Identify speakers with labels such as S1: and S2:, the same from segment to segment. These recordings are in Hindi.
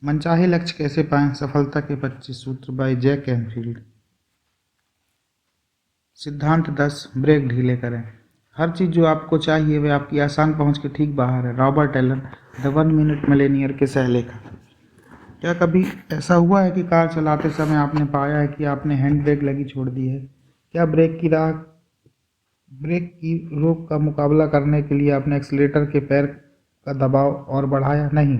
S1: मनचाहे लक्ष्य कैसे पाएं? सफलता के 25 सूत्र बाय जैक कैनफील्ड। सिद्धांत 10, ब्रेक ढीले करें। हर चीज़ जो आपको चाहिए वह आपकी आसान पहुंच के ठीक बाहर है। Robert Allen, the 1 minute millionaire के सहलेखक। क्या कभी ऐसा हुआ है कि कार चलाते समय आपने पाया है कि आपने हैंड ब्रेक लगी छोड़ दी है? क्या ब्रेक की रोक का मुकाबला करने के लिए आपने एक्सीलेटर के पैर का दबाव और बढ़ाया? नहीं,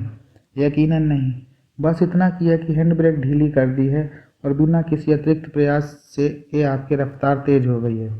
S1: यकीनन नहीं। बस इतना किया कि हैंड ब्रेक ढीली कर दी है और बिना किसी अतिरिक्त प्रयास से के आपकी रफ्तार तेज हो गई है।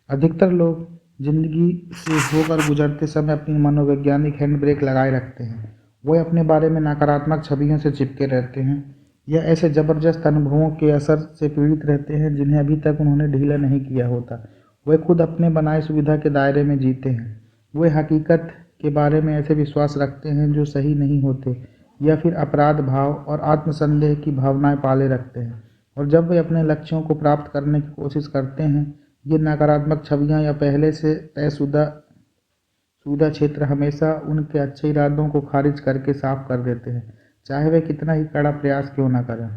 S1: अधिकतर लोग जिंदगी से होकर गुजरते समय अपनी मनोवैज्ञानिक हैंड ब्रेक लगाए रखते हैं। वे अपने बारे में नकारात्मक छवियों से चिपके रहते हैं या ऐसे ज़बरदस्त अनुभवों के असर से पीड़ित रहते हैं जिन्हें अभी तक उन्होंने ढीला नहीं किया होता। वे खुद अपने बनाए सुविधा के दायरे में जीते हैं। वे हकीकत के बारे में ऐसे विश्वास रखते हैं जो सही नहीं होते या फिर अपराध भाव और आत्मसंदेह की भावनाएं पाले रखते हैं। और जब वे अपने लक्ष्यों को प्राप्त करने की कोशिश करते हैं, ये नकारात्मक छवियां या पहले से तयशुदा क्षेत्र हमेशा उनके अच्छे इरादों को खारिज करके साफ कर देते हैं, चाहे वे कितना ही कड़ा प्रयास क्यों न करें।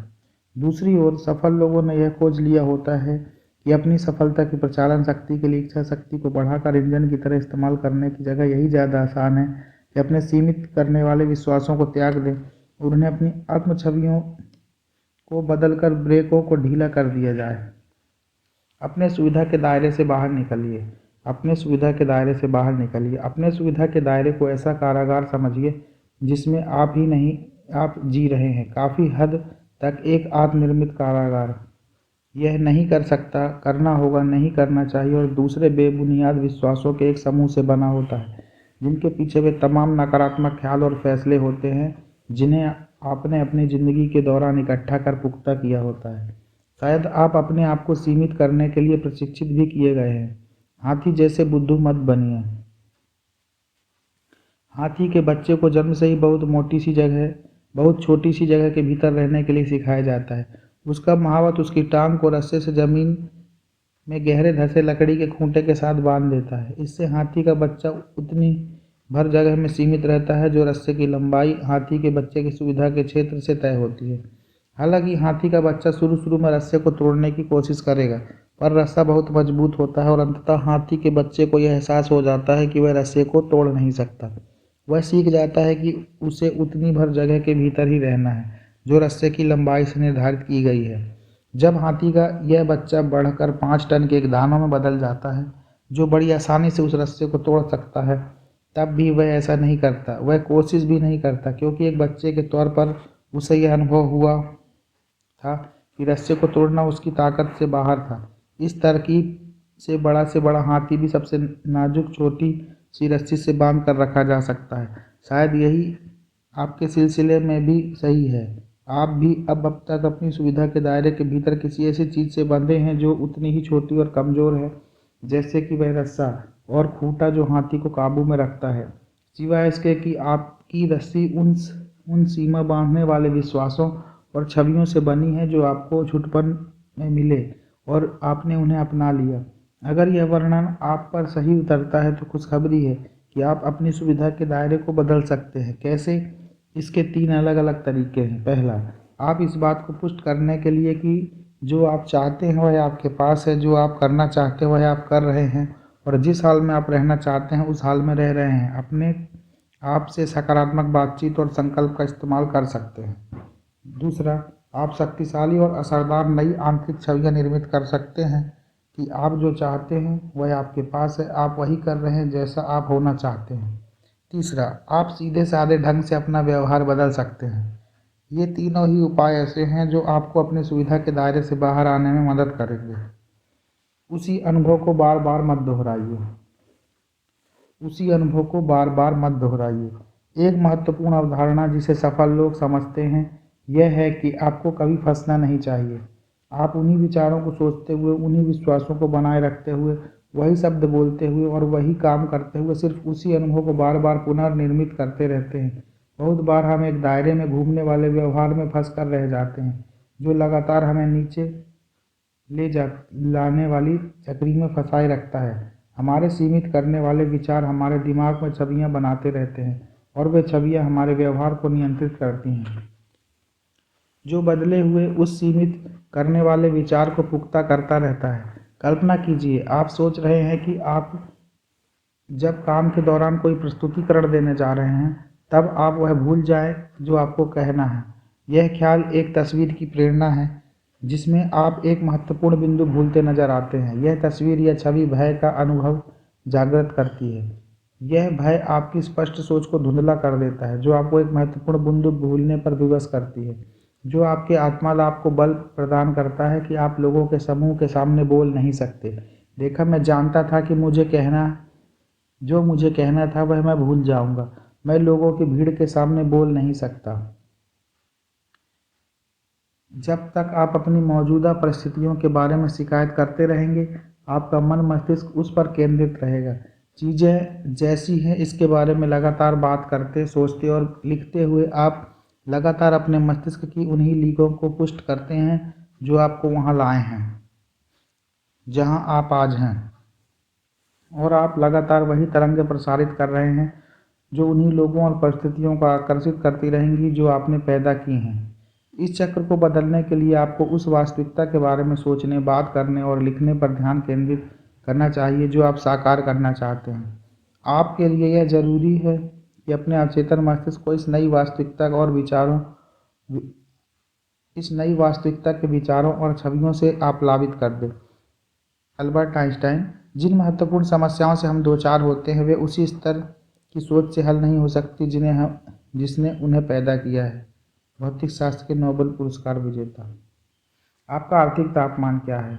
S1: दूसरी ओर सफल लोगों ने यह खोज लिया होता है कि अपनी सफलता की प्रचालन शक्ति के लिए इच्छा शक्ति को बढ़ाकर इंजन की तरह इस्तेमाल करने की जगह यही ज़्यादा आसान है कि अपने सीमित करने वाले विश्वासों को त्याग दें और उन्हें अपनी आत्म छवियों को बदलकर ब्रेकों को ढीला कर दिया जाए। अपने सुविधा के दायरे से बाहर निकलिए। अपने सुविधा के दायरे से बाहर निकलिए। अपने सुविधा के दायरे को ऐसा कारागार समझिए जिसमें आप ही नहीं आप जी रहे हैं, काफ़ी हद तक एक आत्मनिर्मित कारागार। यह नहीं कर सकता, करना होगा, नहीं करना चाहिए और दूसरे बेबुनियाद विश्वासों के एक समूह से बना होता है, जिनके पीछे वे तमाम नकारात्मक ख्याल और फैसले होते हैं जिन्हें आपने अपनी ज़िंदगी के दौरान इकट्ठा कर पुख्ता किया होता है। शायद आप अपने आप को सीमित करने के लिए प्रशिक्षित भी किए गए हैं। हाथी जैसे बुद्धू मत बनिए। हाथी के बच्चे को जन्म से ही बहुत छोटी सी जगह के भीतर रहने के लिए सिखाया जाता है। उसका महावत उसकी टांग को रस्से से जमीन में गहरे धंसे लकड़ी के खूंटे के साथ बांध देता है। इससे हाथी का बच्चा उतनी भर जगह में सीमित रहता है जो रस्से की लंबाई हाथी के बच्चे की सुविधा के क्षेत्र से तय होती है। हालांकि हाथी का बच्चा शुरू में रस्से को तोड़ने की कोशिश करेगा, पर रस्सा बहुत मजबूत होता है और अंततः हाथी के बच्चे को यह एहसास हो जाता है कि वह रस्से को तोड़ नहीं सकता। वह सीख जाता है कि उसे उतनी भर जगह के भीतर ही रहना है जो रस्से की लंबाई से निर्धारित की गई है। जब हाथी का यह बच्चा बढ़कर 5 टन के एक दानव में बदल जाता है जो बड़ी आसानी से उस रस्से को तोड़ सकता है, तब भी वह ऐसा नहीं करता। वह कोशिश भी नहीं करता क्योंकि एक बच्चे के तौर पर उसे यह अनुभव हुआ था कि रस्से को तोड़ना उसकी ताकत से बाहर था। इस तरकीब से बड़ा हाथी भी सबसे नाजुक छोटी सी रस्सी से बांध कर रखा जा सकता है। शायद यही आपके सिलसिले में भी सही है। आप भी अब तक अपनी सुविधा के दायरे के भीतर किसी ऐसी चीज़ से बंधे हैं जो उतनी ही छोटी और कमज़ोर है जैसे कि वह रस्सा और खूंटा जो हाथी को काबू में रखता है। सिवाय इसके कि आपकी रस्सी उन सीमा बांधने वाले विश्वासों और छवियों से बनी है जो आपको छुटपन में मिले और आपने उन्हें अपना लिया। अगर यह वर्णन आप पर सही उतरता है तो खुशखबरी है कि आप अपनी सुविधा के दायरे को बदल सकते हैं। कैसे? इसके 3 अलग अलग तरीके हैं। पहला, आप इस बात को पुष्ट करने के लिए कि जो आप चाहते हैं वह आपके पास है, जो आप करना चाहते हैं वह आप कर रहे हैं और जिस हाल में आप रहना चाहते हैं उस हाल में रह रहे हैं, अपने आप से सकारात्मक बातचीत और संकल्प का इस्तेमाल कर सकते हैं। दूसरा, आप शक्तिशाली और असरदार नई आंतरिक छवियां निर्मित कर सकते हैं कि आप जो चाहते हैं वह आपके पास है, आप वही कर रहे हैं जैसा आप होना चाहते हैं। तीसरा, आप सीधे साधे ढंग से अपना व्यवहार बदल सकते हैं। ये तीनों ही उपाय ऐसे हैं जो आपको अपनी सुविधा के दायरे से बाहर आने में मदद करेंगे। उसी अनुभव को बार बार मत दोहराइए। एक महत्वपूर्ण अवधारणा जिसे सफल लोग समझते हैं यह है कि आपको कभी फंसना नहीं चाहिए। आप उन्हीं विचारों को सोचते हुए, उन्हीं विश्वासों को बनाए रखते हुए, वही शब्द बोलते हुए और वही काम करते हुए सिर्फ उसी अनुभव को बार बार पुनर्निर्मित करते रहते हैं। बहुत बार हम एक दायरे में घूमने वाले व्यवहार में फंस कर रह जाते हैं जो लगातार हमें नीचे लाने वाली चक्री में फंसाए रखता है। हमारे सीमित करने वाले विचार हमारे दिमाग में छवियां बनाते रहते हैं और वे छवियां हमारे व्यवहार को नियंत्रित करती हैं। जो बदले हुए उस सीमित करने वाले विचार को पुख्ता करता रहता है। कल्पना कीजिए, आप सोच रहे हैं कि आप जब काम के दौरान कोई प्रस्तुतिकरण देने जा रहे हैं, तब आप वह भूल जाएं जो आपको कहना है। यह ख्याल एक तस्वीर की प्रेरणा है जिसमें आप एक महत्वपूर्ण बिंदु भूलते नजर आते हैं। यह तस्वीर या छवि भय का अनुभव जागृत करती है। यह भय आपकी स्पष्ट सोच को धुंधला कर देता है, जो आपको एक महत्वपूर्ण बिंदु भूलने पर विवश करती है, जो आपके आत्मालाप को बल प्रदान करता है कि आप लोगों के समूह के सामने बोल नहीं सकते। देखा, मैं जानता था कि मुझे कहना था वह मैं भूल जाऊंगा। मैं लोगों की भीड़ के सामने बोल नहीं सकता। जब तक आप अपनी मौजूदा परिस्थितियों के बारे में शिकायत करते रहेंगे, आपका मन मस्तिष्क उस पर केंद्रित रहेगा। चीज़ें जैसी हैं इसके बारे में लगातार बात करते, सोचते और लिखते हुए आप लगातार अपने मस्तिष्क की उन्हीं लीकों को पुष्ट करते हैं जो आपको वहां लाए हैं जहां आप आज हैं। और आप लगातार वही तरंगें प्रसारित कर रहे हैं जो उन्हीं लोगों और परिस्थितियों को आकर्षित करती रहेंगी जो आपने पैदा की हैं। इस चक्र को बदलने के लिए आपको उस वास्तविकता के बारे में सोचने, बात करने और लिखने पर ध्यान केंद्रित करना चाहिए जो आप साकार करना चाहते हैं। आपके लिए यह जरूरी है कि अपने अचेतन मस्तिष्क को इस नई वास्तविकता के विचारों और छवियों से आप्लावित कर दें। अल्बर्ट आइंस्टाइन: जिन महत्वपूर्ण समस्याओं से हम दो चार होते हैं वे उसी स्तर की सोच से हल नहीं हो सकती जिसने उन्हें पैदा किया है। भौतिक शास्त्र के नोबेल पुरस्कार विजेता। आपका आर्थिक तापमान क्या है?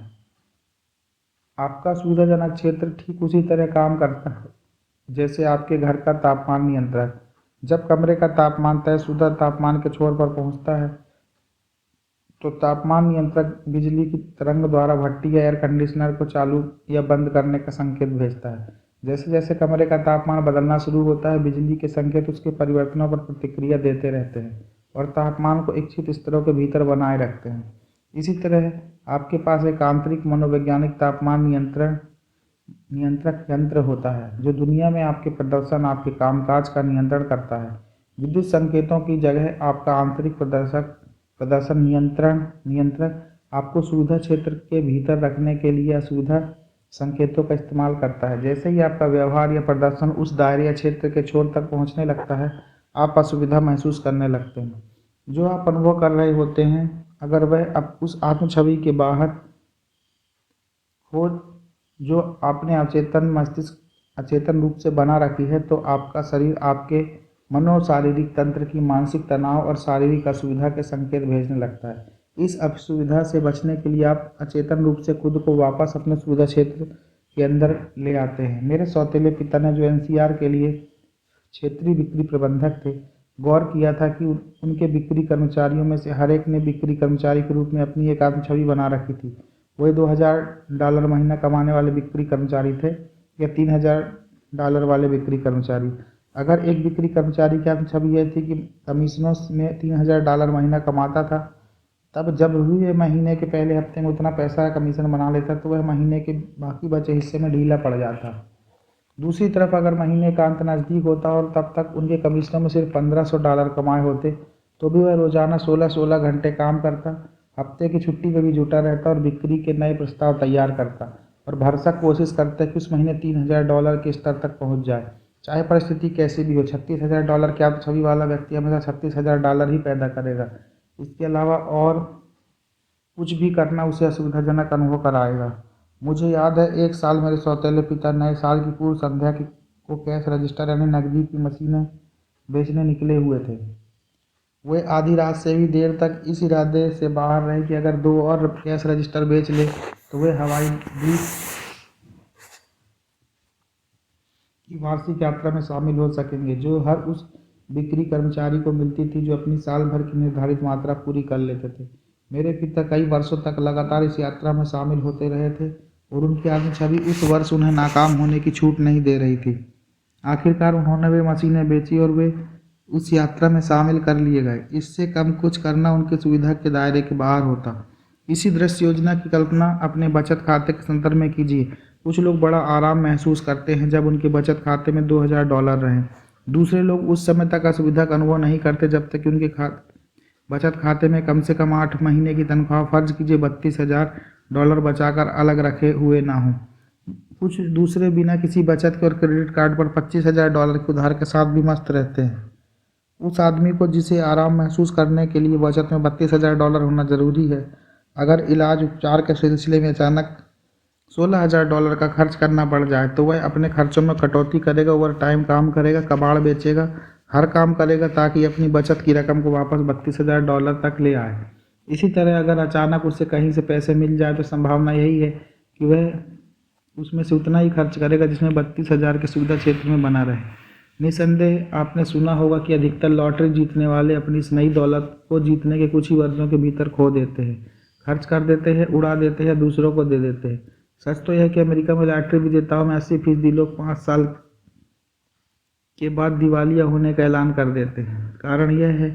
S1: आपका सुविधाजनक क्षेत्र ठीक उसी तरह काम करता है जैसे आपके घर का तापमान नियंत्रक। जब कमरे का तापमान तयशुदा तापमान के छोर पर पहुंचता है तो तापमान नियंत्रक बिजली की तरंग द्वारा भट्टी या एयर कंडीशनर को चालू या बंद करने का संकेत भेजता है। जैसे जैसे कमरे का तापमान बदलना शुरू होता है, बिजली के संकेत उसके परिवर्तनों पर प्रतिक्रिया देते रहते हैं और तापमान को इच्छित स्तरों के भीतर बनाए रखते हैं। इसी तरह आपके पास एक आंतरिक मनोवैज्ञानिक तापमान नियंत्रक यंत्र होता है जो दुनिया में आपके प्रदर्शन, आपके कामकाज का नियंत्रण करता है। विद्युत संकेतों की जगह आपका आंतरिक प्रदर्शन नियंत्रक आपको सुविधा क्षेत्र के भीतर रखने के लिए असुविधा संकेतों का इस्तेमाल करता है। जैसे ही आपका व्यवहार या प्रदर्शन उस दायरे या क्षेत्र के छोर तक पहुंचने लगता है, आप असुविधा महसूस करने लगते हैं। जो आप अनुभव कर रहे होते हैं, अगर वह अब उस आत्म छवि के बाहर हो जो आपने अचेतन रूप से बना रखी है, तो आपका शरीर आपके मनोशारीरिक तंत्र की मानसिक तनाव और शारीरिक असुविधा के संकेत भेजने लगता है। इस असुविधा से बचने के लिए आप अचेतन रूप से खुद को वापस अपने सुविधा क्षेत्र के अंदर ले आते हैं। मेरे सौतेले पिता ने, जो एनसीआर के लिए क्षेत्रीय बिक्री प्रबंधक थे, गौर किया था कि उनके बिक्री कर्मचारियों में से हर एक ने बिक्री कर्मचारी के रूप में अपनी एक आत्म छवि बना रखी थी। वही $2000 महीना कमाने वाले बिक्री कर्मचारी थे या $3000 वाले बिक्री कर्मचारी। अगर एक बिक्री कर्मचारी की आत्म छवि यह थी कि कमीशनों में $3000 महीना कमाता था, तब जब भी वह महीने के पहले हफ्ते में उतना पैसा कमीशन बना लेता तो वह महीने के बाकी बचे हिस्से में ढीला पड़ जाता। दूसरी तरफ अगर महीने का अंत नज़दीक होता और तब तक उनके कमीशनों में सिर्फ $1500 कमाए होते, तो भी वह रोजाना 16-16 घंटे काम करता, हफ्ते की छुट्टी में भी जुटा रहता और बिक्री के नए प्रस्ताव तैयार करता और भरसक कोशिश करता कि उस महीने $3000 के स्तर तक पहुंच जाए, चाहे परिस्थिति कैसी भी हो। $36,000 की आत्म छवि वाला व्यक्ति हमेशा $36,000 ही पैदा करेगा। इसके अलावा और कुछ भी करना उसे असुविधाजनक अनुभव कराएगा। मुझे याद है, एक साल मेरे सौतेले पिता नए साल की पूर्व संध्या को कैश रजिस्टर यानी नकदी की मशीनें बेचने निकले हुए थे। वे आधी रात से भी देर तक इस इरादे से बाहर रहे कि अगर 2 और कैश रजिस्टर बेच ले तो वे हवाई द्वीप की वार्षिक यात्रा में शामिल हो सकेंगे, जो हर उस बिक्री कर्मचारी को मिलती थी जो अपनी साल भर की निर्धारित मात्रा पूरी कर लेते थे। मेरे पिता कई वर्षों तक लगातार इस यात्रा में शामिल होते रहे थे और उनकी आत्म छवि उस वर्ष उन्हें नाकाम होने की छूट नहीं दे रही थी। आखिरकार उन्होंने वे मशीनें बेची और वे उस यात्रा में शामिल कर लिए गए। इससे कम कुछ करना उनकी सुविधा के दायरे के बाहर होता। इसी दृश्य योजना की कल्पना अपने बचत खाते के संदर्भ में कीजिए। कुछ लोग बड़ा आराम महसूस करते हैं जब उनके बचत खाते में $2000 रहें। दूसरे लोग उस समय तक असुविधा का अनुभव नहीं करते जब तक कि उनके बचत खाते में कम से कम 8 महीने की तनख्वाह, फर्ज कीजिए $32,000 बचाकर अलग रखे हुए ना हो। कुछ दूसरे बिना किसी बचत के और क्रेडिट कार्ड पर $25,000 के उधार के साथ भी मस्त रहते हैं। उस आदमी को जिसे आराम महसूस करने के लिए बचत में $32,000 होना ज़रूरी है, अगर इलाज उपचार के सिलसिले में अचानक $16,000 का खर्च करना पड़ जाए तो वह अपने खर्चों में कटौती करेगा, ओवर टाइम काम करेगा, कबाड़ बेचेगा, हर काम करेगा ताकि अपनी बचत की रकम को वापस $32,000 तक ले आए। इसी तरह अगर अचानक उसे कहीं से पैसे मिल जाए तो संभावना यही है कि वह उसमें से उतना ही खर्च करेगा जिसमें 32,000 के सुविधा क्षेत्र में बना रहे। निसंदेह आपने सुना होगा कि अधिकतर लॉटरी जीतने वाले अपनी इस नई दौलत को जीतने के कुछ ही वर्षों के भीतर खो देते हैं, खर्च कर देते हैं, उड़ा देते हैं, दूसरों को दे देते हैं। सच तो यह है कि अमेरिका में लॉटरी विजेताओं में 80% लोग 5 साल के बाद दिवालिया होने का ऐलान कर देते हैं। कारण यह है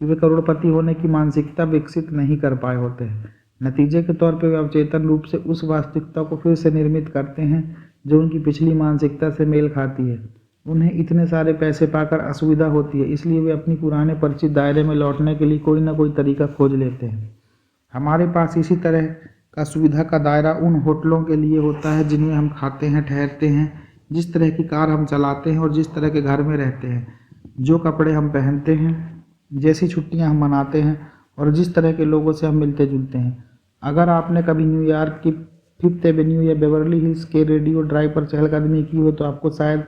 S1: कि वे करोड़पति होने की मानसिकता विकसित नहीं कर पाए होते हैं। नतीजे के तौर पर वे अवचेतन रूप से उस वास्तविकता को फिर से निर्मित करते हैं जो उनकी पिछली मानसिकता से मेल खाती है। उन्हें इतने सारे पैसे पाकर असुविधा होती है, इसलिए वे अपनी पुराने परिचित दायरे में लौटने के लिए कोई ना कोई तरीका खोज लेते हैं। हमारे पास इसी तरह का सुविधा का दायरा उन होटलों के लिए होता है जिनमें हम खाते हैं, ठहरते हैं, जिस तरह की कार हम चलाते हैं और जिस तरह के घर में रहते हैं, जो कपड़े हम पहनते हैं, जैसी छुट्टियां हम मनाते हैं और जिस तरह के लोगों से हम मिलते जुलते हैं। अगर आपने कभी न्यूयॉर्क की 5th एवेन्यू या बेवर्ली हिल्स के रेडियो ड्राइव पर चहलकदमी की हो तो आपको शायद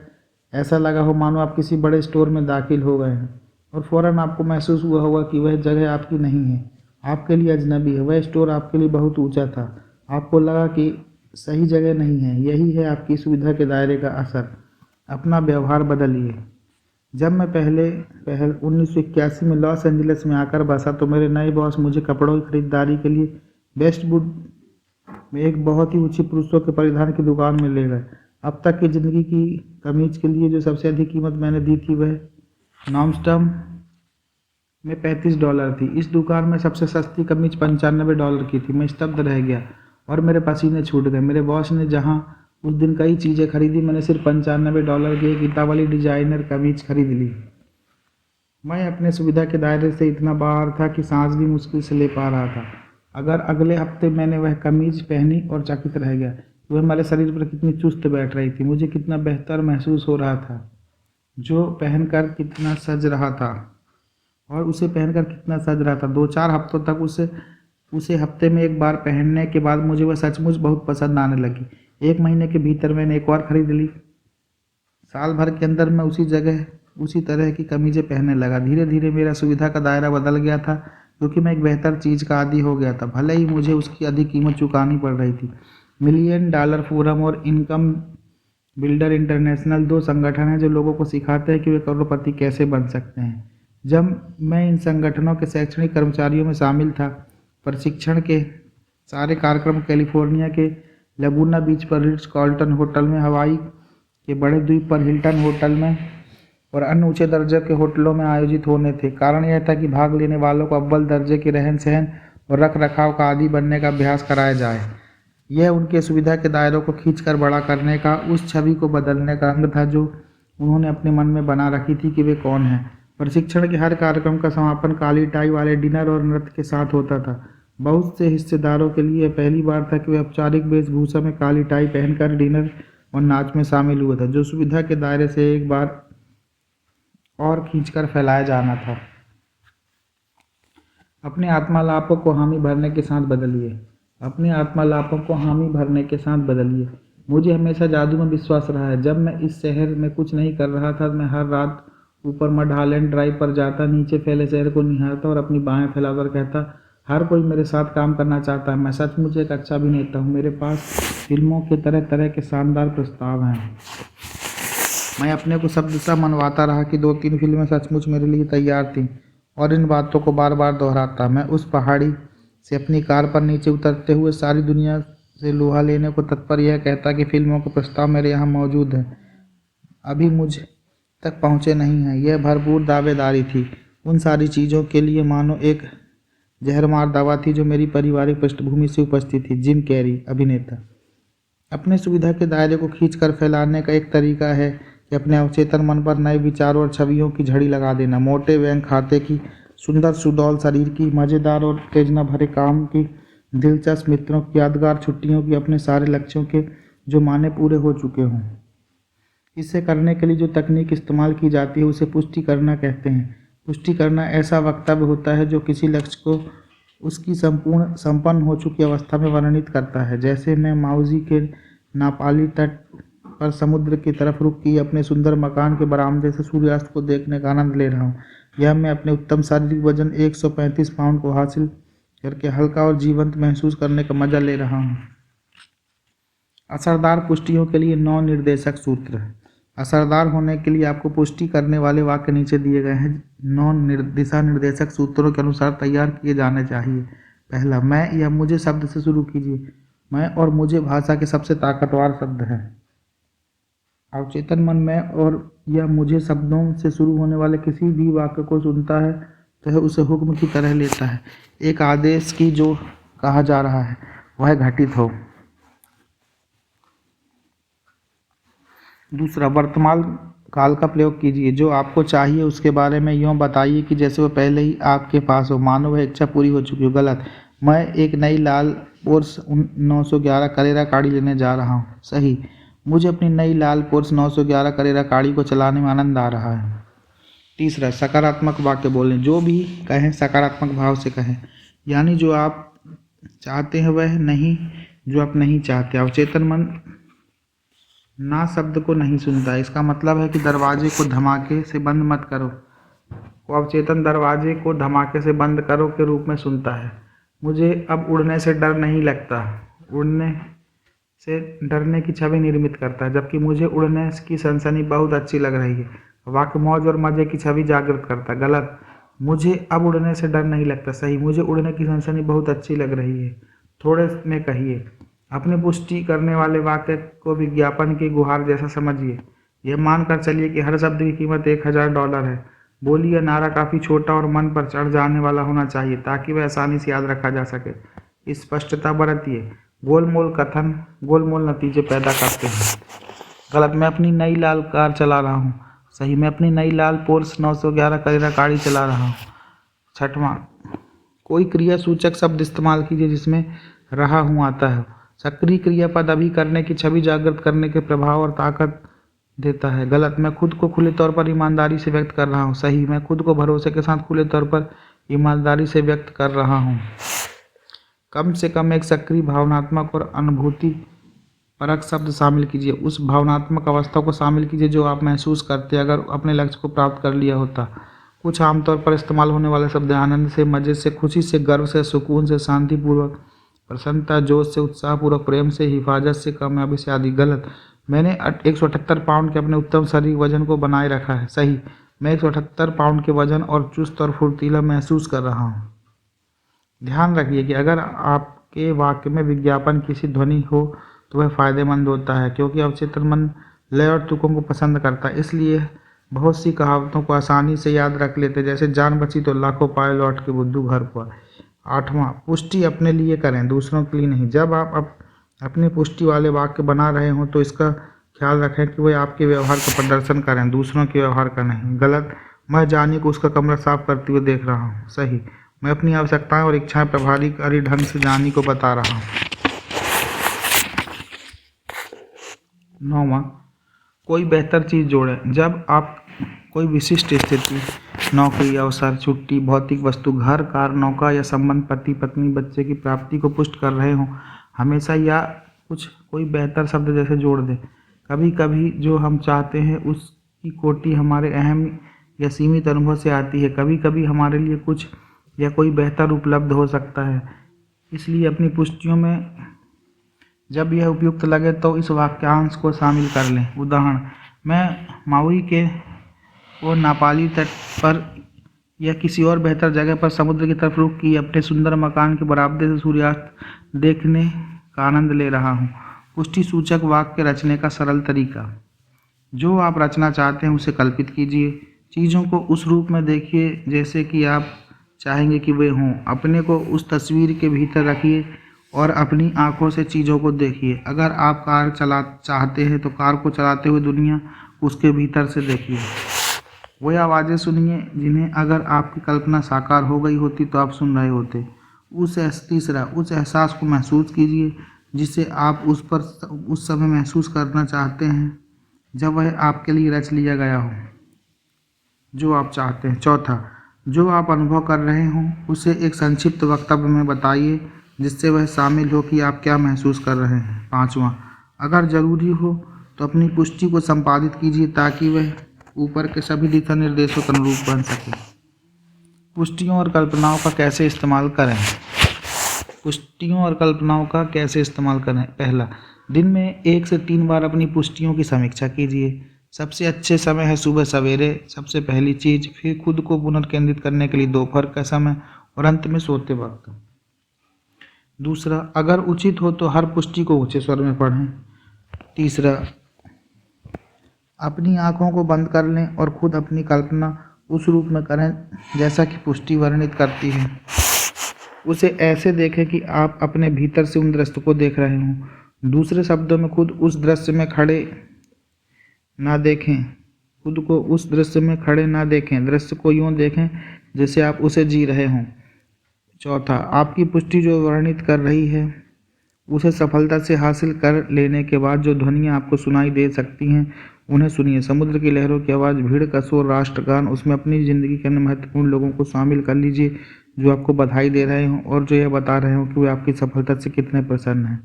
S1: ऐसा लगा हो मानो आप किसी बड़े स्टोर में दाखिल हो गए हैं और फ़ौरन आपको महसूस हुआ होगा कि वह जगह आपकी नहीं है, आपके लिए अजनबी है। वह स्टोर आपके लिए बहुत ऊंचा था, आपको लगा कि सही जगह नहीं है। यही है आपकी सुविधा के दायरे का असर। अपना व्यवहार बदलिए। जब मैं पहल 1981 में लॉस एंजलिस में आकर बसा तो मेरे नए बॉस मुझे कपड़ों की खरीदारी के लिए वेस्टवुड में एक बहुत ही ऊंची पुरुषों के परिधान की दुकान में ले गए। अब तक की ज़िंदगी की कमीज के लिए जो सबसे अधिक कीमत मैंने दी थी वह नॉर्मस्ट्रॉम में $35 थी। इस दुकान में सबसे सस्ती कमीज $95 की थी। मैं स्तब्ध रह गया और मेरे पसीने छूट गए। मेरे बॉस ने जहां उस दिन कई चीज़ें खरीदी, मैंने सिर्फ $95 की एक इतना वाली डिजाइनर कमीज खरीद ली। मैं अपने सुविधा के दायरे से इतना बाहर था कि सांस भी मुश्किल से ले पा रहा था। अगर अगले हफ्ते मैंने वह कमीज पहनी और चकित रह गया कि वह हमारे शरीर पर कितनी चुस्त बैठ रही थी। मुझे कितना बेहतर महसूस हो रहा था, जो पहनकर कितना सज रहा था और उसे पहनकर कितना सज रहा था। 2-4 हफ्तों तक उसे हफ्ते में एक बार पहनने के बाद मुझे वह सचमुच बहुत पसंद आने लगी। 1 महीने के भीतर मैंने एक और खरीद ली। साल भर के अंदर मैं उसी तरह की कमीजें पहनने लगा। धीरे धीरे मेरा सुविधा का दायरा बदल गया था क्योंकि मैं एक बेहतर चीज़ का आदी हो गया था, भले ही मुझे उसकी अधिक कीमत चुकानी पड़ रही थी। $1 मिलियन फोरम और इनकम बिल्डर इंटरनेशनल 2 संगठन हैं जो लोगों को सिखाते हैं कि वे करोड़पति कैसे बन सकते हैं। जब मैं इन संगठनों के शैक्षणिक कर्मचारियों में शामिल था, प्रशिक्षण के सारे कार्यक्रम कैलिफोर्निया के लगूना बीच पर रिट्स कार्लटन होटल में, हवाई के बड़े द्वीप पर हिल्टन होटल में और अन्य ऊंचे दर्जे के होटलों में आयोजित होने थे। कारण यह था कि भाग लेने वालों को अव्वल दर्जे के रहन सहन और रख रखाव का आदी बनने का अभ्यास कराया जाए। यह उनके सुविधा के दायरों को खींचकर बड़ा करने का, उस छवि को बदलने का अंग था जो उन्होंने अपने मन में बना रखी थी कि वे कौन हैं। प्रशिक्षण के हर कार्यक्रम का समापन काली टाई वाले डिनर और नृत्य के साथ होता था। बहुत से हिस्सेदारों के लिए पहली बार था कि वे औपचारिक वेशभूषा में काली टाई पहनकर डिनर और नाच में शामिल हुए थे, जो सुविधा के दायरे से एक बार और खींचकर फैलाया जाना था। अपने आत्मालापों को हामी भरने के साथ बदलिए। अपने आत्मालापों को हामी भरने के साथ बदलिए। मुझे हमेशा जादू में विश्वास रहा है। जब मैं इस शहर में कुछ नहीं कर रहा था, मैं हर रात ऊपर मडहालैंड ड्राइव पर जाता, नीचे फैले शहर को निहारता और अपनी बाहें फैलाकर कहता, हर कोई मेरे साथ काम करना चाहता है। मैं सचमुच एक अच्छा अभिनेता हूँ। मेरे पास फिल्मों के तरह तरह के शानदार प्रस्ताव हैं। मैं अपने को शब्दशः मनवाता रहा कि 2-3 फिल्में सचमुच मेरे लिए तैयार थीं और इन बातों को बार बार दोहराता। मैं उस पहाड़ी से अपनी कार पर नीचे उतरते हुए सारी दुनिया से लोहा लेने को तत्पर यह कहता कि फिल्मों के प्रस्ताव मेरे यहाँ मौजूद हैं, अभी मुझ तक पहुँचे नहीं हैं। यह भरपूर दावेदारी थी उन सारी चीज़ों के लिए मानो एक जहरमार दवा थी जो मेरी पारिवारिक पृष्ठभूमि से उपस्थित थी। जिम कैरी, अभिनेता। अपने सुविधा के दायरे को खींचकर फैलाने का एक तरीका है कि अपने अवचेतन मन पर नए विचारों और छवियों की झड़ी लगा देना। मोटे बैंक खाते की सुंदर सुडौल शरीर की, मज़ेदार और उत्तेजना भरे काम की, दिलचस्प मित्रों की, यादगार छुट्टियों की, अपने सारे लक्ष्यों के जो माने पूरे हो चुके हों। इसे करने के लिए जो तकनीक इस्तेमाल की जाती है उसे पुष्टि करना कहते हैं। पुष्टि करना ऐसा वक्तव्य होता है जो किसी लक्ष्य को उसकी संपन्न हो चुकी अवस्था में वर्णित करता है। जैसे मैं माउजी के नापाली तट पर समुद्र की तरफ रुक किए अपने सुंदर मकान के बरामदे से सूर्यास्त को देखने का आनंद ले रहा हूँ। यह मैं अपने उत्तम शारीरिक वजन 135 पाउंड को हासिल करके हल्का और जीवंत महसूस करने का मजा ले रहा हूँ। असरदार पुष्टियों के लिए 9 निर्देशक सूत्र। असरदार होने के लिए आपको पुष्टि करने वाले वाक्य नीचे दिए गए हैं 9 दिशा निर्देशक सूत्रों के अनुसार तैयार किए जाने चाहिए। पहला, मैं या मुझे शब्द से शुरू कीजिए। मैं और मुझे भाषा के सबसे ताकतवर शब्द हैं। अवचेतन मन मैं और या मुझे शब्दों से शुरू होने वाले किसी भी वाक्य को सुनता है तो है उसे हुक्म की तरह लेता है। एक आदेश की जो कहा जा रहा है वह घटित हो। दूसरा, वर्तमान काल का प्रयोग कीजिए। जो आपको चाहिए उसके बारे में यूँ बताइए कि जैसे वह पहले ही आपके पास हो, मानो वह इच्छा पूरी हो चुकी हो। गलत, मैं एक नई लाल पोर्स 911 करेरा गाड़ी लेने जा रहा हूँ। सही, मुझे अपनी नई लाल पोर्स 911 करेरा गाड़ी को चलाने में आनंद आ रहा है। तीसरा, सकारात्मक वाक्य बोलें। जो भी कहें सकारात्मक भाव से कहें, यानी जो आप चाहते हैं वह नहीं जो आप नहीं चाहते। अवचेतन मन ना शब्द को नहीं सुनता। इसका मतलब है कि दरवाजे को धमाके से बंद मत करो वो अवचेतन दरवाजे को धमाके से बंद करो के रूप में सुनता है। मुझे अब उड़ने से डर नहीं लगता उड़ने से डरने की छवि निर्मित करता है, जबकि मुझे उड़ने की सनसनी बहुत अच्छी लग रही है। वाक्य मौज और मज़े की छवि जागृत करता है। गलत, मुझे अब उड़ने से डर नहीं लगता। सही, मुझे उड़ने की सनसनी बहुत अच्छी लग रही है। थोड़े में कहिए। अपने पुष्टि करने वाले वाक्य को विज्ञापन की गुहार जैसा समझिए। यह मानकर चलिए कि हर शब्द की कीमत $1000 है। बोलिए, नारा काफ़ी छोटा और मन पर चढ़ जाने वाला होना चाहिए ताकि वह आसानी से याद रखा जा सके। स्पष्टता बरतिए। गोलमोल कथन गोलमोल नतीजे पैदा करते हैं। गलत, मैं अपनी नई लाल कार चला रहा हूँ। सही, मैं अपनी नई लाल पोर्स 911 करेरा गाड़ी चला रहा हूँ। छठवां, कोई क्रिया सूचक शब्द इस्तेमाल कीजिए जिसमें रहा हूँ आता है। सक्रिय क्रियापद अभी करने की छवि जागृत करने के प्रभाव और ताकत देता है। गलत, मैं खुद को खुले तौर पर ईमानदारी से व्यक्त कर रहा हूँ। सही, मैं खुद को भरोसे के साथ खुले तौर पर ईमानदारी से व्यक्त कर रहा हूँ। कम से कम एक सक्रिय भावनात्मक और अनुभूति परक शब्द शामिल कीजिए। उस भावनात्मक अवस्था को शामिल कीजिए जो आप महसूस करते अगर अपने लक्ष्य को प्राप्त कर लिया होता। कुछ आमतौर पर इस्तेमाल होने वाले शब्द आनंद से, मज़े से, खुशी से, गर्व से, सुकून से, शांतिपूर्वक, प्रसन्नता, जोश से, उत्साहपूर्वक, प्रेम से, हिफाजत से, कामयाबी से आदि। गलत, मैंने 178 पाउंड के अपने उत्तम शारीरिक वजन को बनाए रखा है। सही, मैं 178 पाउंड के वजन और चुस्त और फुर्तीला महसूस कर रहा हूँ। ध्यान रखिए कि अगर आपके वाक्य में विज्ञापन की ध्वनि हो तो वह फ़ायदेमंद होता है, क्योंकि अवचेतन मन लय और तुकों को पसंद करता है। इसलिए बहुत सी कहावतों को आसानी से याद रख लेते, जैसे जान बची तो लाखों पाए लौट के बुद्धू घर पर। आठवां, पुष्टि अपने लिए करें, दूसरों के लिए नहीं। जब आप अपनी पुष्टि वाले वाक्य बना रहे हों तो इसका ख्याल रखें कि वे आपके व्यवहार का प्रदर्शन करें, दूसरों के व्यवहार का नहीं। गलत, मैं जानी को उसका कमरा साफ करते हुए देख रहा हूँ। सही, मैं अपनी आवश्यकताएं और इच्छाएं प्रभावकारी ढंग से जानी को बता रहा हूँ। 9वां, कोई बेहतर चीज़ जोड़ें। जब आप कोई विशिष्ट स्थिति, नौकरी, अवसर, छुट्टी, भौतिक वस्तु, घर, कार, नौका या संबंध, पति पत्नी, बच्चे की प्राप्ति को पुष्ट कर रहे हों, हमेशा या कोई बेहतर शब्द जैसे जोड़ दें। कभी कभी जो हम चाहते हैं उसकी कोटि हमारे अहम या सीमित अनुभव से आती है। कभी कभी हमारे लिए कुछ या कोई बेहतर उपलब्ध हो सकता है। इसलिए अपनी पुष्टियों में जब यह उपयुक्त लगे तो इस वाक्यांश को शामिल कर लें। उदाहरण, मैं माउई के वो नापाली तट पर या किसी और बेहतर जगह पर समुद्र की तरफ रुख किए अपने सुंदर मकान के बरामदे से सूर्यास्त देखने का आनंद ले रहा हूँ। पुष्टि सूचक वाक्य रचने का सरल तरीका। जो आप रचना चाहते हैं उसे कल्पित कीजिए। चीज़ों को उस रूप में देखिए जैसे कि आप चाहेंगे कि वे हों। अपने को उस तस्वीर के भीतर रखिए और अपनी आंखों से चीज़ों को देखिए। अगर आप कार चला चाहते हैं तो कार को चलाते हुए दुनिया उसके भीतर से देखिए। वही आवाज़ें सुनिए जिन्हें अगर आपकी कल्पना साकार हो गई होती तो आप सुन रहे होते। तीसरा, उस एहसास को महसूस कीजिए जिसे आप उस समय महसूस करना चाहते हैं जब वह आपके लिए रच लिया गया हो जो आप चाहते हैं। चौथा, जो आप अनुभव कर रहे हों उसे एक संक्षिप्त वक्तव्य में बताइए जिससे वह शामिल हो कि आप क्या महसूस कर रहे हैं। पाँचवां, अगर ज़रूरी हो तो अपनी पुष्टि को संपादित कीजिए ताकि वह ऊपर के सभी दिशा निर्देशों के अनुरूप बन सके। पुष्टियों और कल्पनाओं का कैसे इस्तेमाल करें। पुष्टियों और कल्पनाओं का कैसे इस्तेमाल करें। पहला, दिन में 1 से 3 बार अपनी पुष्टियों की समीक्षा कीजिए। सबसे अच्छे समय है सुबह सवेरे, सबसे पहली चीज़, फिर खुद को पुनर्केंद्रित करने के लिए दोपहर का समय और अंत में सोते वक्त। दूसरा, अगर उचित हो तो हर पुष्टि को ऊंचे स्वर में पढ़ें। तीसरा, अपनी आँखों को बंद कर लें और खुद अपनी कल्पना उस रूप में करें जैसा कि पुष्टि वर्णित करती है। उसे ऐसे देखें कि आप अपने भीतर से उन दृश्य को देख रहे हों। दूसरे शब्दों में, खुद उस दृश्य में खड़े ना देखें, खुद को उस दृश्य में खड़े ना देखें, दृश्य को यूँ देखें जैसे आप उसे जी रहे हों। चौथा, आपकी पुष्टि जो वर्णित कर रही है उसे सफलता से हासिल कर लेने के बाद जो ध्वनियाँ आपको सुनाई दे सकती हैं उन्हें सुनिए। समुद्र की लहरों की आवाज़, भीड़ का शोर, राष्ट्रगान, उसमें अपनी ज़िंदगी के अन्य महत्वपूर्ण लोगों को शामिल कर लीजिए जो आपको बधाई दे रहे हों और जो यह बता रहे हों कि वे आपकी सफलता से कितने प्रसन्न हैं।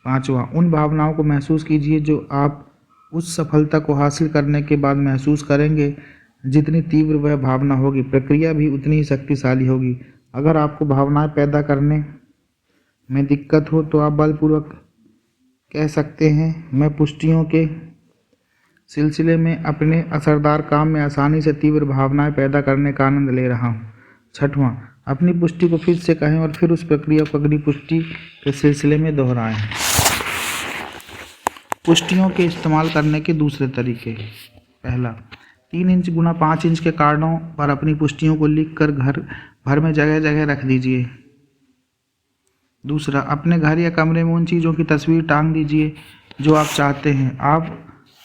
S1: पाँचवां, उन भावनाओं को महसूस कीजिए जो आप उस सफलता को हासिल करने के बाद महसूस करेंगे। जितनी तीव्र वह भावना होगी, प्रक्रिया भी उतनी ही शक्तिशाली होगी। अगर आपको भावनाएं पैदा करने में दिक्कत हो तो आप बलपूर्वक कह सकते हैं, मैं पुष्टियों के सिलसिले में अपने असरदार काम में आसानी से तीव्र भावनाएं पैदा करने का आनंद ले रहा हूँ। छठवां, अपनी पुष्टि को फिर से कहें और फिर उस प्रक्रिया को अगली पुष्टि के सिलसिले में दोहराएं। पुष्टियों के इस्तेमाल करने के दूसरे तरीके। पहला, 3 इंच गुना 5 इंच के कार्डों पर अपनी पुष्टियों को लिख कर घर भर में जगह जगह रख दीजिए। दूसरा, अपने घर या कमरे में उन चीज़ों की तस्वीर टांग दीजिए जो आप चाहते हैं। आप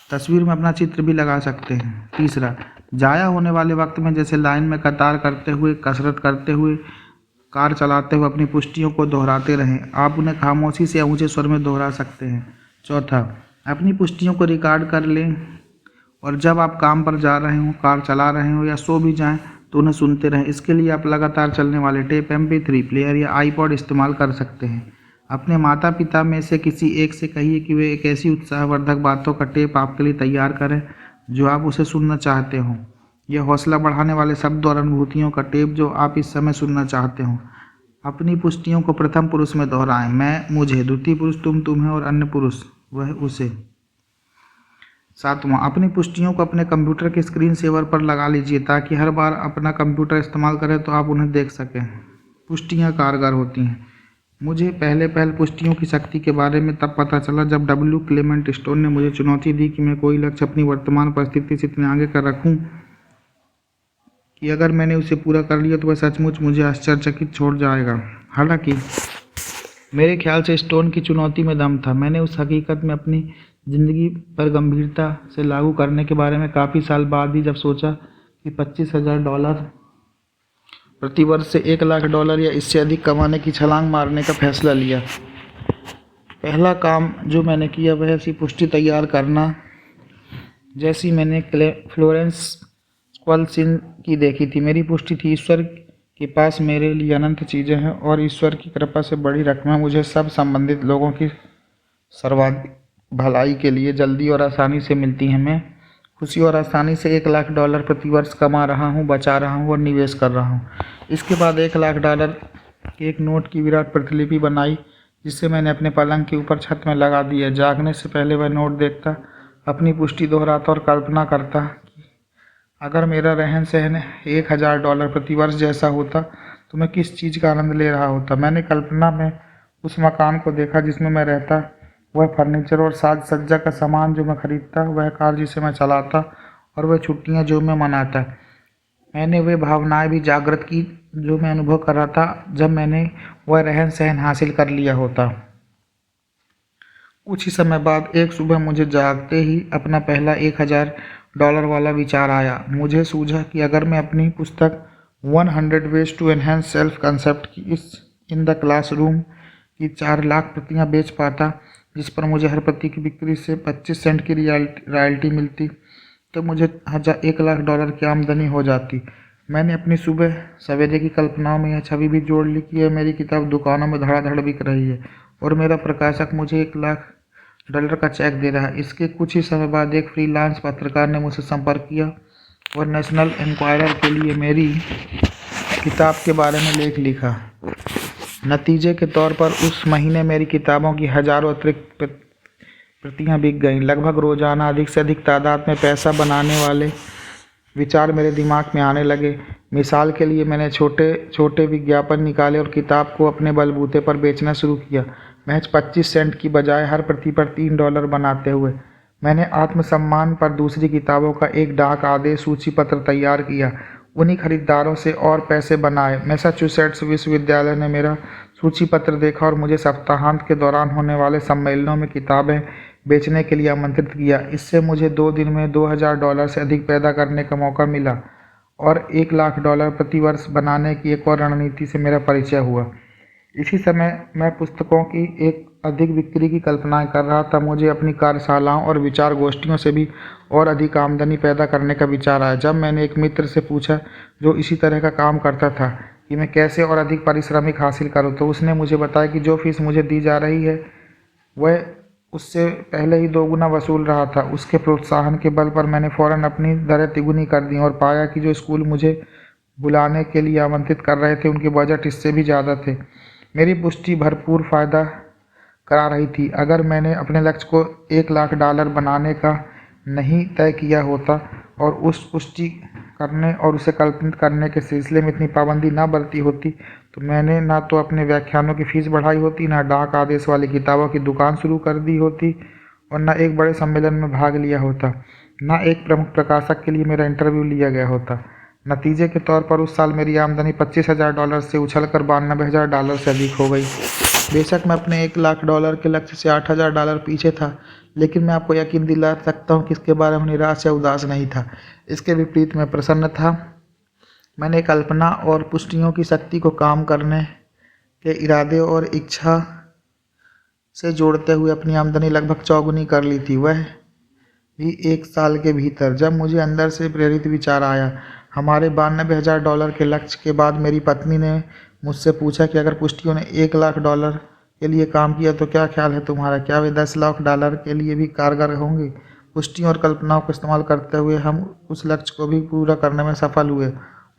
S1: तस्वीर में अपना चित्र भी लगा सकते हैं। तीसरा, जाया होने वाले वक्त में जैसे लाइन में कतार करते हुए, कसरत करते हुए, कार चलाते हुए अपनी पुष्टियों को दोहराते रहें। आप उन्हें खामोशी से या ऊंचे स्वर में दोहरा सकते हैं। चौथा, अपनी पुष्टियों को रिकॉर्ड कर लें और जब आप काम पर जा रहे हों, कार चला रहे हों या सो भी जाएं तो उन्हें सुनते रहें। इसके लिए आप लगातार चलने वाले टेप, MP3 प्लेयर या आईपॉड इस्तेमाल कर सकते हैं। अपने माता पिता में से किसी एक से कहिए कि वे एक ऐसी उत्साहवर्धक बातों का टेप आपके लिए तैयार करें जो आप उसे सुनना चाहते हों। यह हौसला बढ़ाने वाले शब्द और अनुभूतियों का टेप जो आप इस समय सुनना चाहते हों। अपनी पुष्टियों को प्रथम पुरुष में दोहराएं, मैं मुझे, द्वितीय पुरुष तुम तुम्हें और अन्य पुरुष वह उसे। सातवां, अपनी पुष्टियों को अपने कंप्यूटर के स्क्रीन सेवर पर लगा लीजिए ताकि हर बार अपना कंप्यूटर इस्तेमाल करें तो आप उन्हें देख सकें। पुष्टियाँ कारगर होती हैं। मुझे पहले पुष्टियों की शक्ति के बारे में तब पता चला जब W. क्लेमेंट स्टोन ने मुझे चुनौती दी कि मैं कोई लक्ष्य अपनी वर्तमान परिस्थिति से इतने आगे कर रखूं कि अगर मैंने उसे पूरा कर लिया तो वह सचमुच मुझे आश्चर्यचकित छोड़ जाएगा। हालांकि मेरे ख्याल से स्टोन की चुनौती में दम था। मैंने उस हकीकत में अपनी ज़िंदगी पर गंभीरता से लागू करने के बारे में काफ़ी साल बाद ही जब सोचा कि $25,000 प्रति वर्ष से $1,00,000 या इससे अधिक कमाने की छलांग मारने का फैसला लिया। पहला काम जो मैंने किया वह ऐसी पुष्टि तैयार करना जैसी मैंने फ्लोरेंस स्क्वल्सिन की देखी थी। मेरी पुष्टि थी, ईश्वर के पास मेरे लिए अनंत चीज़ें हैं और ईश्वर की कृपा से बड़ी रकमें मुझे सब संबंधित लोगों की सर्वाधिक भलाई के लिए जल्दी और आसानी से मिलती हैं। मैं खुशी और आसानी से $1,00,000 प्रति वर्ष कमा रहा हूँ, बचा रहा हूँ और निवेश कर रहा हूँ। इसके बाद $1,00,000 के एक नोट की विराट प्रतिलिपि बनाई जिसे मैंने अपने पलंग के ऊपर छत में लगा दिया। जागने से पहले वह नोट देखता, अपनी पुष्टि दोहराता और कल्पना करता कि अगर मेरा रहन सहन $1,000 प्रति वर्ष जैसा होता तो मैं किस चीज़ का आनंद ले रहा होता। मैंने कल्पना में उस मकान को देखा जिसमें मैं रहता, वह फर्नीचर और साज सज्जा का सामान जो मैं खरीदता, वह कार जिसे मैं चलाता और वह छुट्टियां जो मैं मनाता। मैंने वे भावनाएं भी जागृत की जो मैं अनुभव कर रहा था जब मैंने वह रहन सहन हासिल कर लिया होता। कुछ ही समय बाद एक सुबह मुझे जागते ही अपना पहला डॉलर वाला विचार आया। मुझे सूझा कि अगर मैं अपनी पुस्तक 100 ways to enhance self concept की इन द क्लासरूम की 4 लाख प्रतियां बेच पाता, जिस पर मुझे हर प्रति की बिक्री से 25 सेंट की रॉयल्टी मिलती, तो मुझे $1,00,000 की आमदनी हो जाती। मैंने अपनी सुबह सवेरे की कल्पनाओं में यह छवि भी जोड़ ली कि यह मेरी किताब दुकानों में धड़ाधड़ बिक रही है और मेरा प्रकाशक मुझे $1,00,000 का चेक दे रहा है। इसके कुछ ही समय बाद एक फ्रीलांस पत्रकार ने मुझसे संपर्क किया और नेशनल इंक्वायरर के लिए मेरी किताब के बारे में लेख लिखा। नतीजे के तौर पर उस महीने मेरी किताबों की हजारों अतिरिक्त प्रतियां बिक गईं। लगभग रोजाना अधिक से अधिक तादाद में पैसा बनाने वाले विचार मेरे दिमाग में आने लगे। मिसाल के लिए मैंने छोटे छोटे विज्ञापन निकाले और किताब को अपने बलबूते पर बेचना शुरू किया, महज 25 सेंट की बजाय हर प्रति पर $3 बनाते हुए। मैंने आत्मसम्मान पर दूसरी किताबों का एक डाक आदेश सूची पत्र तैयार किया, उन्हीं खरीदारों से और पैसे बनाए। मैसाचुसेट्स विश्वविद्यालय ने मेरा सूची पत्र देखा और मुझे सप्ताहांत के दौरान होने वाले सम्मेलनों में किताबें बेचने के लिए आमंत्रित किया। इससे मुझे 2 दिन में $2,000 से अधिक पैदा करने का मौका मिला और $1,00,000 प्रति वर्ष बनाने की एक और रणनीति से मेरा परिचय हुआ। इसी समय मैं पुस्तकों की एक अधिक बिक्री की कल्पना कर रहा था। मुझे अपनी कार्यशालाओं और विचार गोष्ठियों से भी और अधिक आमदनी पैदा करने का विचार आया। जब मैंने एक मित्र से पूछा जो इसी तरह का काम करता था कि मैं कैसे और अधिक पारिश्रमिक हासिल करूं, तो उसने मुझे बताया कि जो फीस मुझे दी जा रही है वह उससे पहले ही 2 गुना वसूल रहा था। उसके प्रोत्साहन के बल पर मैंने फौरन अपनी दरें तिगुनी कर दी और पाया कि जो स्कूल मुझे बुलाने के लिए आमंत्रित कर रहे थे उनके बजट इससे भी ज़्यादा थे। मेरी पुष्टि भरपूर फ़ायदा करा रही थी। अगर मैंने अपने लक्ष्य को $1,00,000 बनाने का नहीं तय किया होता और उस पुष्टि करने और उसे कल्पनित करने के सिलसिले में इतनी पाबंदी न बरती होती, तो मैंने ना तो अपने व्याख्यानों की फीस बढ़ाई होती, ना डाक आदेश वाली किताबों की दुकान शुरू कर दी होती और न एक बड़े सम्मेलन में भाग लिया होता, न एक प्रमुख प्रकाशक के लिए मेरा इंटरव्यू लिया गया होता। नतीजे के तौर पर उस साल मेरी आमदनी $25,000 से उछलकर $92,000 से अधिक हो गई। बेशक मैं अपने $1,00,000 के लक्ष्य से $8,000 पीछे था, लेकिन मैं आपको यकीन दिला सकता हूँ कि इसके बारे में निराश या उदास नहीं था। इसके विपरीत मैं प्रसन्न था। मैंने कल्पना और पुष्टियों की शक्ति को काम करने के इरादे और इच्छा से जोड़ते हुए अपनी आमदनी लगभग चौगुनी कर ली थी, वह भी 1 साल के भीतर। जब मुझे अंदर से प्रेरित विचार आया। हमारे $92,000 के लक्ष्य के बाद मेरी पत्नी ने मुझसे पूछा कि अगर पुष्टियों ने $1,00,000 के लिए काम किया तो क्या ख्याल है तुम्हारा, क्या वे $10,00,000 के लिए भी कारगर होंगे? पुष्टियों और कल्पनाओं का इस्तेमाल करते हुए हम उस लक्ष्य को भी पूरा करने में सफल हुए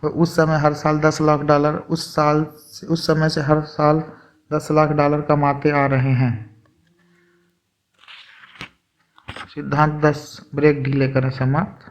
S1: और उस समय हर साल $10,00,000 उस समय से हर साल $10,00,000 कमाते आ रहे हैं। सिद्धांत 10 ब्रेक ढीले करें समाप्त।